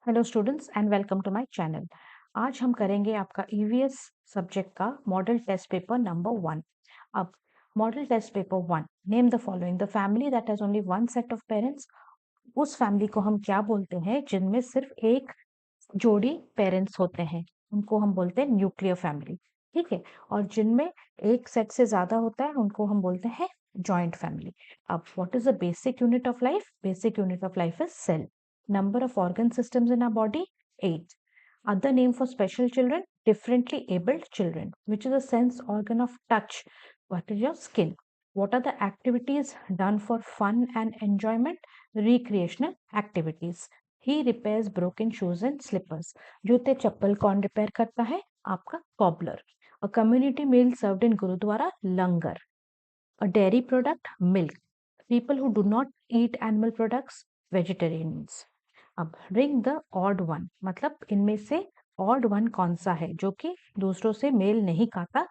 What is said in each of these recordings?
Hello students and welcome to my channel. आज हम करेंगे आपका ईवीएस सब्जेक्ट का मॉडल टेस्ट पेपर नंबर 1। अब model test paper 1, name the following the family that has only one set of parents. उस family को हम क्या बोलते हैं जिनमें सिर्फ एक जोड़ी पेरेंट्स होते हैं, उनको हम बोलते हैं न्यूक्लियर फैमिली। ठीक है। और जिनमें एक सेट से ज्यादा होता है उनको हम बोलते हैं जॉइंट फैमिली। अब what is the basic unit of life? Basic unit of life is cell. Number of organ systems in our body? 8. Other name for special children? Differently abled children. Which is a sense organ of touch? What is your skin? What are the activities done for fun and enjoyment? Recreational activities. He repairs broken shoes and slippers. जूते चप्पल कौन repair करता है? आपका cobbler. A community meal served in Gurudwara? Langar. A dairy product? Milk. People who do not eat animal products? Vegetarians. अब ring the odd one, मतलब इनमें से odd one कौन सा है जो कि दूसरों से मेल नहीं खाता।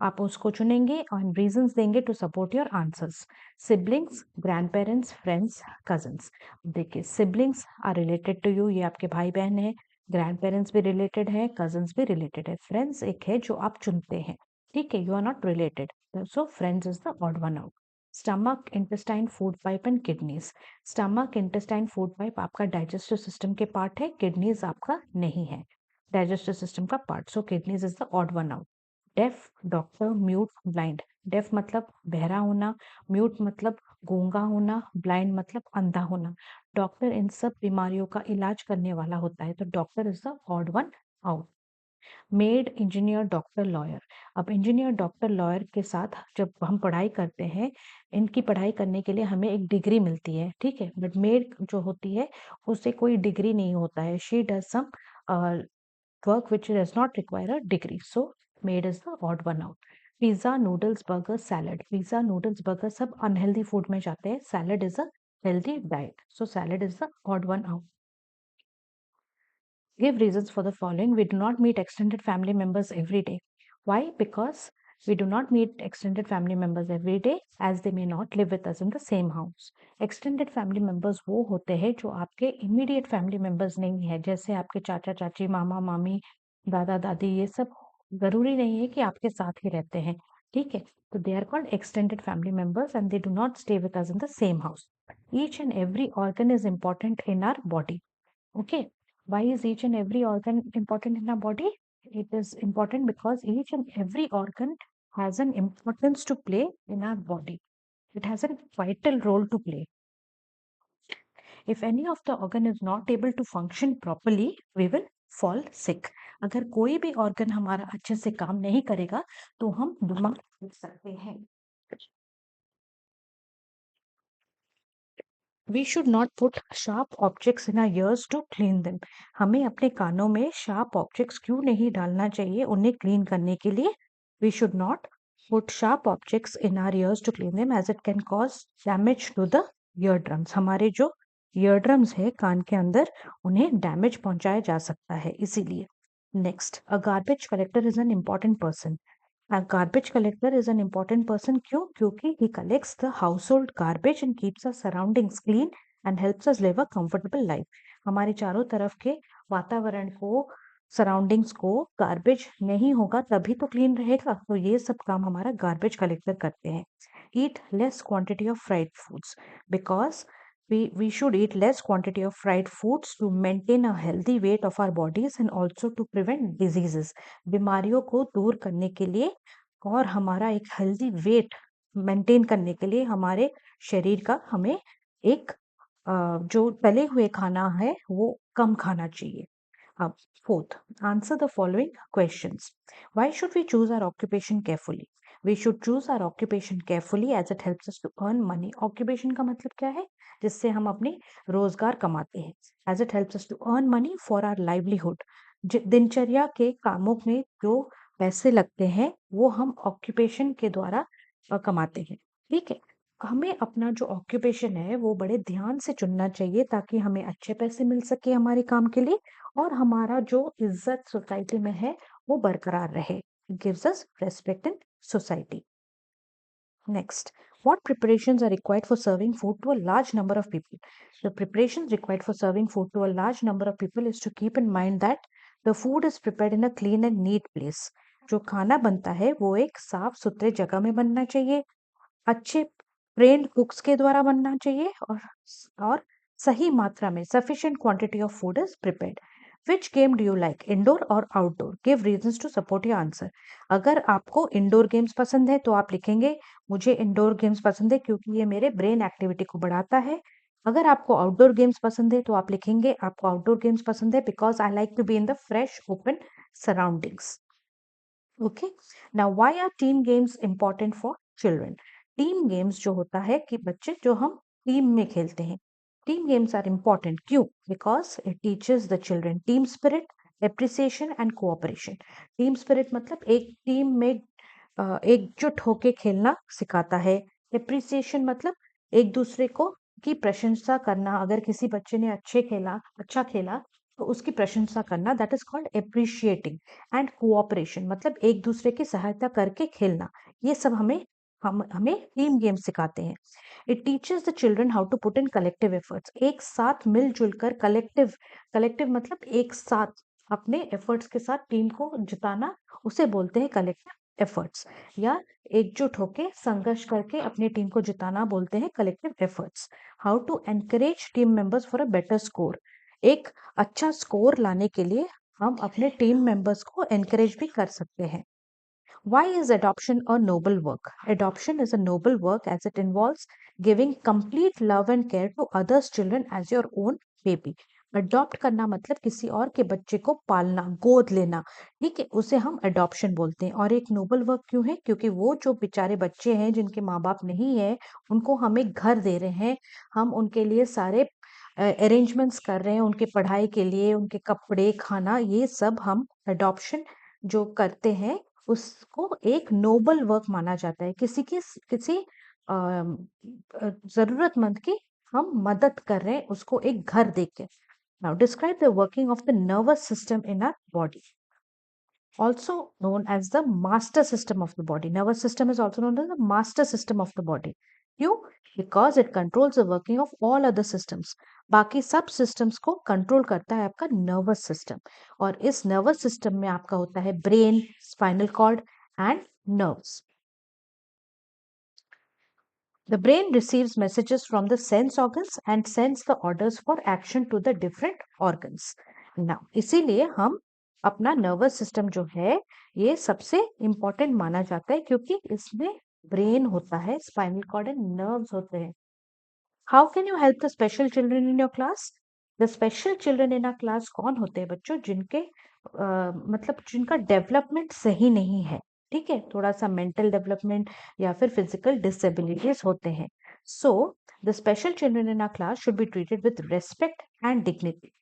आप उसको चुनेंगे और रीजंस देंगे to support your answers. Siblings, grandparents, friends, cousins. देखिए, siblings are related to you, ये आपके भाई बहन है। ग्रैंड पेरेंट्स भी रिलेटेड है, कजन्स भी रिलेटेड है। फ्रेंड्स एक है जो आप चुनते हैं। ठीक है, you are not related, so friends is the odd one out. Stomach, intestine, food pipe and kidneys. Stomach, intestine, food pipe आपका डाइजेस्टिव सिस्टम के पार्ट है, किडनीज आपका नहीं है डाइजेस्टिव सिस्टम का part, so kidneys is the odd one out. Deaf, doctor, mute, blind. Deaf मतलब बहरा होना, म्यूट मतलब गूंगा होना, ब्लाइंड मतलब अंधा होना। डॉक्टर इन सब बीमारियों का इलाज करने वाला होता है, तो doctor is the odd one out. Made, engineer, doctor, lawyer. अब इंजीनियर, डॉक्टर, लॉयर के साथ जब हम पढ़ाई करते हैं, इनकी पढ़ाई करने के लिए हमें एक डिग्री मिलती है। ठीक है, बट मेड जो होती है उससे कोई डिग्री नहीं होता है। She does some work which does not require a degree, so maid is the odd one out. Pizza, noodles, burger, salad. Pizza, noodles, burger सब अनहेल्दी फूड में जाते हैं, salad is a healthy diet, so salad is the odd one out. Give reasons for the following. We do not meet extended family members every day. Why? Because we do not meet extended family members every day as they may not live with us in the same house. Extended family members वो होते हैं जो आपके immediate family members नहीं है, जैसे आपके चाचा चाची, मामा मामी, दादा दादी, ये सब जरूरी नहीं है कि आपके साथ ही रहते हैं। ठीक है, तो they are called extended family members and they do not stay with us in the same house. Each and every organ is important in our body. Okay, why is each and every organ important in our body? It is important because each and every organ has an importance to play in our body. It has a vital role to play. If any of the organ is not able to function properly, we will fall sick. अगर कोई भी organ हमारा अच्छे से काम नहीं करेगा तो हम बीमार हो सकते हैं। We should not put sharp objects in our ears to clean them. हमें अपने कानों में sharp objects क्यों नहीं डालना चाहिए उन्हें clean करने के लिए? We should not put sharp objects in our ears to clean them as it can cause damage to the eardrums. हमारे जो eardrums है कान के अंदर, उन्हें damage पहुंचाया जा सकता है इसीलिए। Next, a garbage collector is an important person. A garbage collector is an important person क्यों? क्योंकि he collects the household garbage and keeps our surroundings clean and helps us live a comfortable life. हमारे चारों तरफ के वातावरण को, surroundings को garbage नहीं होगा तभी तो क्लीन रहेगा, तो ये सब काम हमारा गार्बेज कलेक्टर करते हैं। Eat less quantity of fried foods because we should eat less quantity of fried foods to maintain a healthy weight of our bodies and also to prevent diseases. बीमारियों को दूर करने के लिए और हमारा एक हेल्दी वेट मेंटेन करने के लिए हमारे शरीर का हमें एक जो तले हुए खाना है वो कम खाना चाहिए। अब fourth, answer the following questions. Why should we choose our occupation carefully? We should choose our occupation carefully as it helps us to earn money. Occupation का मतलब क्या है? जिससे हम अपनी रोजगार कमाते हैं। As it helps us to earn money for our livelihood. दिनचर्या के कामों में जो पैसे लगते हैं वो हम ऑक्यूपेशन के द्वारा कमाते हैं। ठीक है, हमें अपना जो ऑक्यूपेशन है वो बड़े ध्यान से चुनना चाहिए ताकि हमें अच्छे पैसे मिल सके हमारे काम के लिए और हमारा जो इज्जत सोसाइटी में है वो बरकरार रहे। Gives us respect in society. Next, what preparations are required for serving food to a large number of people? The preparations required for serving food to a large number of people is to keep in mind that the food is prepared in a clean and neat place. जो खाना बनता है वो एक साफ सुथरे जगह में बनना चाहिए, अच्छे ट्रेन्ड कुक्स के द्वारा बनना चाहिए और सही मात्रा में sufficient quantity of food is prepared. Which game do you like, indoor or outdoor? Give reasons to support your answer. अगर आपको इंडोर गेम्स पसंद है तो आप लिखेंगे मुझे इंडोर गेम्स पसंद है क्योंकि ये मेरे ब्रेन एक्टिविटी को बढ़ाता है। अगर आपको आउटडोर गेम्स पसंद है तो आप लिखेंगे आपको आउटडोर गेम्स पसंद है because I like to be in the fresh open surroundings. Okay, now why are team games important for children? Team games जो होता है कि बच्चे जो हम टीम में खेलते हैं, टीम गेम्स आर इंपॉर्टेंट क्यों? Because it teaches the children team spirit, appreciation and cooperation. Team spirit मतलब एक टीम में एकजुट होके खेलना सिखाता है। एप्रिसिएशन मतलब एक दूसरे को की प्रशंसा करना। अगर किसी बच्चे ने अच्छा खेला तो उसकी प्रशंसा करना, that is called appreciating. And cooperation मतलब एक दूसरे की सहायता करके खेलना। ये सब हमें टीम गेम सिखाते हैं। It teaches the children how to put in collective efforts. एक साथ मिलजुल कर कलेक्टिव मतलब एक साथ अपने एफर्ट्स के साथ टीम को जिताना, उसे बोलते हैं कलेक्टिव एफर्ट्स। या एकजुट होके संघर्ष करके अपनी टीम को जिताना बोलते हैं collective efforts. How to encourage team members for a better score. एक अच्छा स्कोर लाने के लिए हम अपने टीम मेंबर्स को एनकरेज भी कर सकते हैं। Why is adoption a noble work? Adoption is a noble work as it involves giving complete love and care to others' children as your own baby. Adopt करना मतलब किसी और के बच्चे को पालना, गोद लेना, ठीक है, उसे हम अडॉप्शन बोलते हैं। और एक नोबल वर्क क्यों है? क्योंकि वो जो बेचारे बच्चे हैं जिनके माँ बाप नहीं है, उनको हम एक घर दे रहे हैं, हम उनके लिए सारे अरेंजमेंट्स कर रहे हैं, उनके पढ़ाई के लिए, उनके कपड़े, खाना, ये सब हम अडॉप्शन जो करते हैं उसको एक नोबल वर्क माना जाता है। किसी जरूरतमंद की हम मदद कर रहे हैं उसको एक घर देके। Now describe the working of the nervous system in our body, also known as the master system of the body. Nervous system is also known as the master system of the body. क्यों? Because it controls the working of all other systems. बाकी सब systems को control करता है आपका nervous system. और इस nervous system में आपका होता है brain, spinal cord and nerves. The brain receives messages from the sense organs and sends the orders for action to the different organs. Now, इसीलिए हम अपना नर्वस सिस्टम जो है ये सबसे इंपॉर्टेंट माना जाता है क्योंकि इसमें ब्रेन होता है, स्पाइनल कॉर्ड एंड नर्व्स होते हैं। How can you help the special children in your class? The special children in our class कौन होते हैं बच्चों? जिनके मतलब जिनका डेवलपमेंट सही नहीं है, ठीक है, थोड़ा सा मेंटल डेवलपमेंट या फिर फिजिकल डिसेबिलिटीज होते हैं। So the special children in our class should be treated with respect and dignity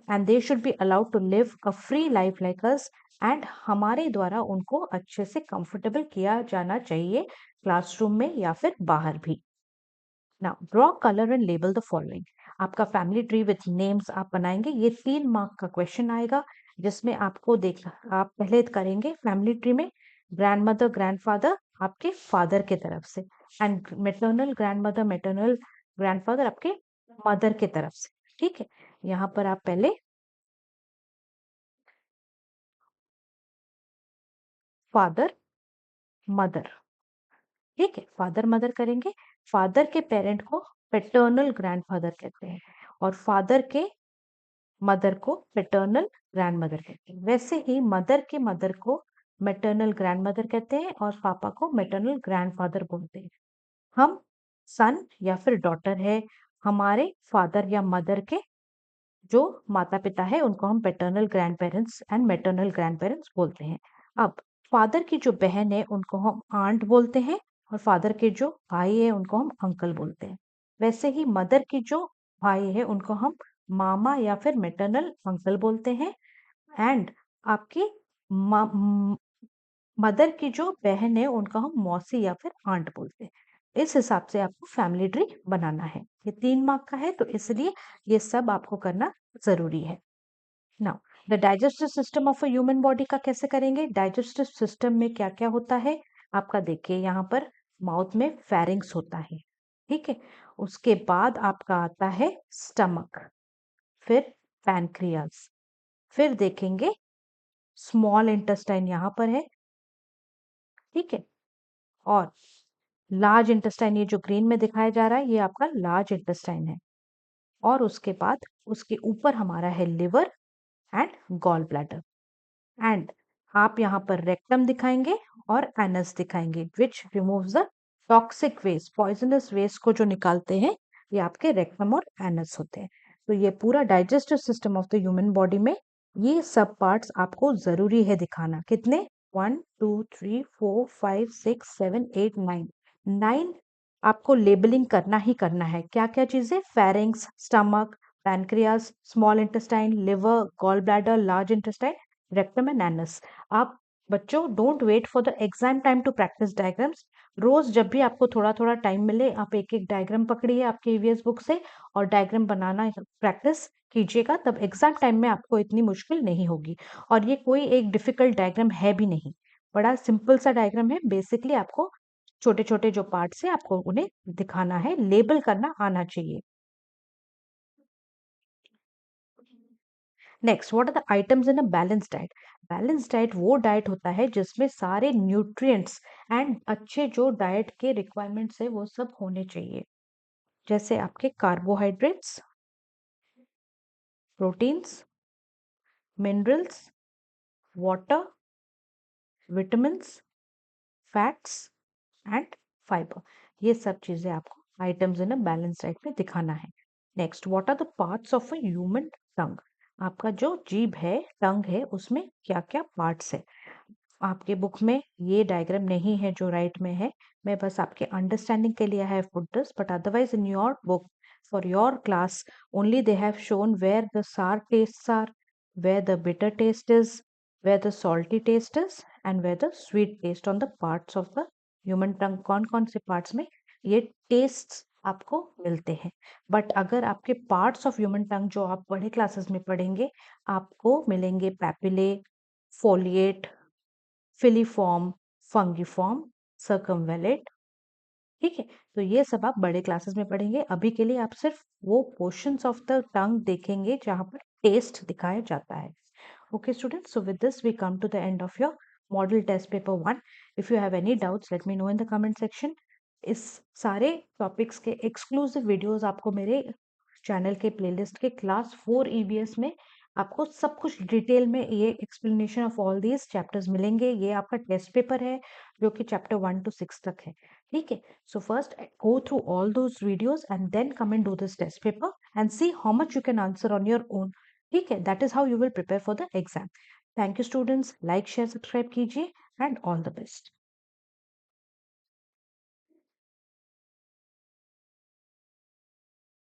and they should be allowed to live a free life like us. And हमारे द्वारा उनको अच्छे से comfortable किया जाना चाहिए क्लासरूम में या फिर बाहर भी। Now draw colour and label the following. आपका फैमिली ट्री विथ नेम्स आप बनाएंगे। ये 3 मार्क का क्वेश्चन आएगा जिसमें आपको आप पहले करेंगे फैमिली ट्री में ग्रैंड मदर ग्रैंडफादर आपके फादर के तरफ से and maternal grand mother maternal grandfather आपके मदर के तरफ से, ठीक है। यहाँ पर आप पहले फादर मदर, ठीक है, फादर मदर करेंगे। फादर के पेरेंट को पेटर्नल ग्रैंडफादर कहते हैं और फादर के मदर को पैटर्नल ग्रैंडमदर कहते हैं। वैसे ही मदर के मदर को मैटरनल ग्रैंडमदर कहते हैं और पापा को मैटरनल ग्रैंडफादर बोलते हैं। हम सन या फिर डॉटर है, हमारे फादर या मदर के जो माता पिता है उनको हम paternal grand parents and maternal grand parents बोलते हैं। अब फादर की जो बहन है उनको हम आंट बोलते हैं और फादर के जो भाई है उनको हम अंकल बोलते हैं। वैसे ही मदर की जो भाई है उनको हम मामा या फिर मैटरनल अंकल बोलते हैं। एंड आपकी मदर की जो बहन है उनको हम मौसी या फिर आंट बोलते हैं। इस हिसाब से आपको फैमिली ट्री बनाना है। ये 3 मार्क का है तो इसलिए ये सब आपको करना जरूरी है। Now the digestive system of a human body का कैसे करेंगे? डाइजेस्टिव सिस्टम में क्या क्या होता है आपका देखिए यहाँ पर माउथ में फेरिंग्स होता है, ठीक है। उसके बाद आपका आता है स्टमक, फिर पैनक्रियाज, फिर देखेंगे स्मॉल इंटेस्टाइन यहाँ पर है, ठीक है। और लार्ज इंटेस्टाइन, ये जो ग्रीन में दिखाया जा रहा है ये आपका लार्ज इंटेस्टाइन है। और उसके बाद उसके ऊपर हमारा है liver and gall bladder. And आप यहाँ पर रेक्टम दिखाएंगे और एनस दिखाएंगे, which removes the toxic waste, poisonous waste को जो निकालते हैं ये आपके रेक्टम और एनस होते हैं। तो ये पूरा digestive system of the human body में ये सब पार्ट्स आपको जरूरी है दिखाना। कितने? 1 2 3 4 5 6 7 8 9, 9 आपको लेबलिंग करना ही करना है। क्या क्या चीजें? Pharynx, stomach, pancreas, small intestine, liver, gall bladder, large intestine, rectum and anus. आप बच्चों don't wait for the exam time to practice diagrams. रोज जब भी आपको थोड़ा थोड़ा टाइम मिले आप एक एक डायग्राम पकड़िए आपके ईवीएस बुक से और डायग्राम बनाना प्रैक्टिस कीजिएगा, तब एग्जाम टाइम में आपको इतनी मुश्किल नहीं होगी। और ये कोई एक डिफिकल्ट डायग्राम है भी नहीं, बड़ा सिंपल सा डायग्राम है। बेसिकली आपको छोटे छोटे जो पार्ट्स है आपको उन्हें दिखाना है, लेबल करना आना चाहिए। Next, what are the items in a balance diet? Balance diet वो डाइट होता है जिसमें सारे न्यूट्रिएंट्स एंड अच्छे जो डाइट के रिक्वायरमेंट्स है वो सब होने चाहिए। जैसे आपके carbohydrates, proteins, minerals, water, vitamins, fats and fibre. ये सब चीजें आपको items in a balance diet में दिखाना है। Next, what are the parts of a human tongue? आपका जो जीभ है, टंग है, उसमें क्या क्या पार्ट्स है? आपके बुक में ये डायग्राम नहीं है जो राइट में है, मैं बस आपके अंडरस्टैंडिंग के लिए I have put this, but otherwise in your book for your class only they have shown where the sour tastes are, where the bitter taste is, where the salty taste is and where the sweet taste on the parts of the human tongue। कौन कौन से parts में ये test आपको मिलते हैं। But अगर आपके पार्ट्स ऑफ ह्यूमन टंग जो आप बड़े क्लासेस में पढ़ेंगे, आपको मिलेंगे पैपिले, फोलिएट, फिलीफॉर्म, फंगिफॉर्म, सर्कमवेलेट, ठीक है। तो ये सब आप बड़े क्लासेस में पढ़ेंगे। अभी के लिए आप सिर्फ वो पोर्शंस ऑफ द टंग देखेंगे जहां पर टेस्ट दिखाया जाता है। Okay students, so with this we come to the end of your model test paper 1. If you have any doubts let me know in the comment section. इस सारे topics के exclusive videos आपको मेरे channel के playlist के class 4 EBS में आपको सब कुछ डिटेल में ये explanation of all these chapters मिलेंगे। ये आपका टेस्ट पेपर है जो कि चैप्टर 1 to 6 तक है, ठीक है। So first go through all those videos and then come and do this test paper and see how much you can answer on your own, ठीक है। That is how you will prepare for the exam. Thank you students, like share subscribe कीजिए and all the best.